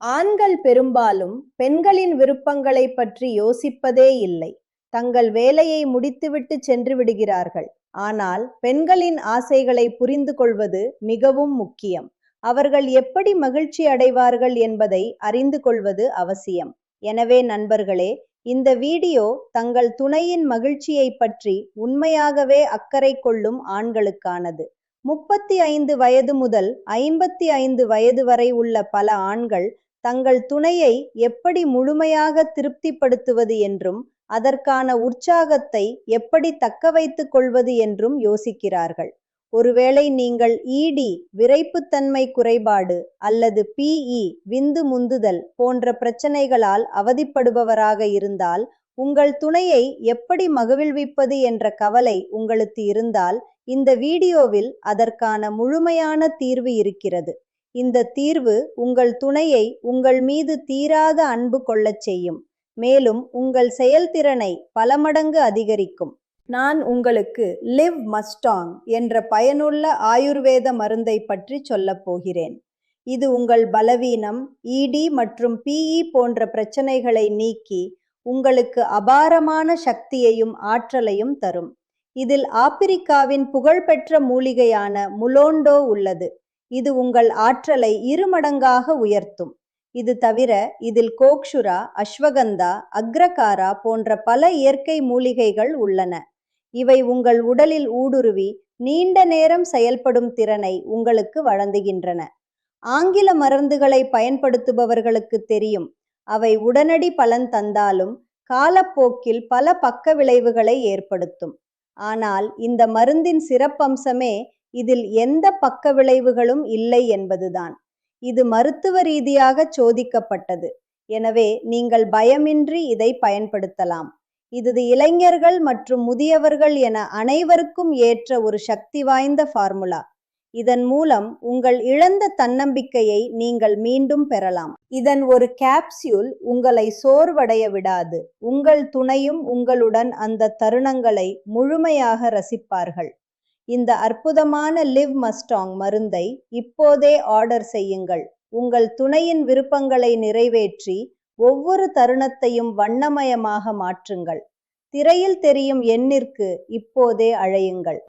ஆண்கள் பெரும்பாலும் பெண்களின் விருப்பங்களைப் பற்றி யோசிப்பதே இல்லை. தங்கள் வேலையை முடித்துவிட்டு சென்று விடுகிறார்கள். ஆனால் பெண்களின் ஆசைகளை புரிந்து கொள்வது மிகவும் முக்கியம். அவர்கள் எப்படி மகிழ்ச்சி அடைவார்கள் என்பதை அறிந்து கொள்வது அவசியம். எனவே நண்பர்களே, இந்த வீடியோ தங்கள் துணையின் மகிழ்ச்சியைப் பற்றி உண்மையாகவே அக்கறை கொள்ளும் ஆண்களுக்கானது. 35 வயது முதல் 55 வயது வரை உள்ள பல ஆண்கள் தங்கள் துணையை எப்படி முழுமையாக திருப்திப்படுத்துவது என்றும் அதற்கான உற்சாகத்தை எப்படி தக்க வைத்துக் கொள்வது என்றும் யோசிக்கிறார்கள். ஒருவேளை நீங்கள் ED விரைப்புத்தன்மை குறைபாடு அல்லது PE விந்து முந்துதல் போன்ற பிரச்சனைகளால் அவதிப்படுபவராக இருந்தால், உங்கள் துணையை எப்படி மகிழ்விப்பது என்ற கவலை உங்களுக்கு இருந்தால், இந்த வீடியோவில் அதற்கான முழுமையான தீர்வு இருக்கிறது. இந்த தீர்வு உங்கள் துணையை உங்கள் மீது தீராத அன்பு கொள்ளச் செய்யும், மேலும் உங்கள் செயல்திறனை பல மடங்கு அதிகரிக்கும். நான் உங்களுக்கு லிவ் மஸ்டாங் என்ற பயனுள்ள ஆயுர்வேத மருந்தை பற்றி சொல்லப் போகிறேன். இது உங்கள் பலவீனம், ED மற்றும் PE போன்ற பிரச்சனைகளை நீக்கி உங்களுக்கு அபாரமான சக்தியையும் ஆற்றலையும் தரும். இதில் ஆப்பிரிக்காவின் புகழ்பெற்ற மூலிகையான முலோண்டோ உள்ளது. இது உங்கள் ஆற்றலை 2 மடங்காக உயர்த்தும். இது தவிர இதில் கோக்ஷுரா, அஸ்வகந்தா, அக்ரகாரா போன்ற பல இயற்கை மூலிகைகள் உள்ளன. இவை உங்கள் உடலில் ஊடுருவி நீண்ட நேரம் செயல்படும் திறனை உங்களுக்கு வழங்குகின்றன. ஆங்கில மருந்துகளை பயன்படுத்துபவர்களுக்கு தெரியும், அவை உடனடி பலன் தந்தாலும் காலப்போக்கில் பல பக்க விளைவுகளை ஏற்படுத்தும். ஆனால் இந்த மருந்தின் சிறப்பம்சமே இதில் எந்த பக்க விளைவுகளும் இல்லை என்பதுதான். இது மருத்துவ ரீதியாக சோதிக்கப்பட்டது. எனவே நீங்கள் பயமின்றி இதை பயன்படுத்தலாம். இது இளைஞர்கள் மற்றும் முதியவர்கள் என அனைவருக்கும் ஏற்ற ஒரு சக்தி வாய்ந்த ஃபார்முலா. இதன் மூலம் உங்கள் இழந்த தன்னம்பிக்கையை நீங்கள் மீண்டும் பெறலாம். இதன் ஒரு கேப்சியூல் உங்களை சோர்வடைய விடாது. உங்கள் துணையும் உங்களுடன் அந்த தருணங்களை முழுமையாக ரசிப்பார்கள். இந்த அற்புதமான லிவ் மஸ்டாங் மருந்தை இப்போதே ஆர்டர் செய்யுங்கள். உங்கள் துணையின் விருப்பங்களை நிறைவேற்றி ஒவ்வொரு தருணத்தையும் வண்ணமயமாக மாற்றுங்கள். திரையில் தெரியும் எண்ணிற்கு இப்போதே அழையுங்கள்.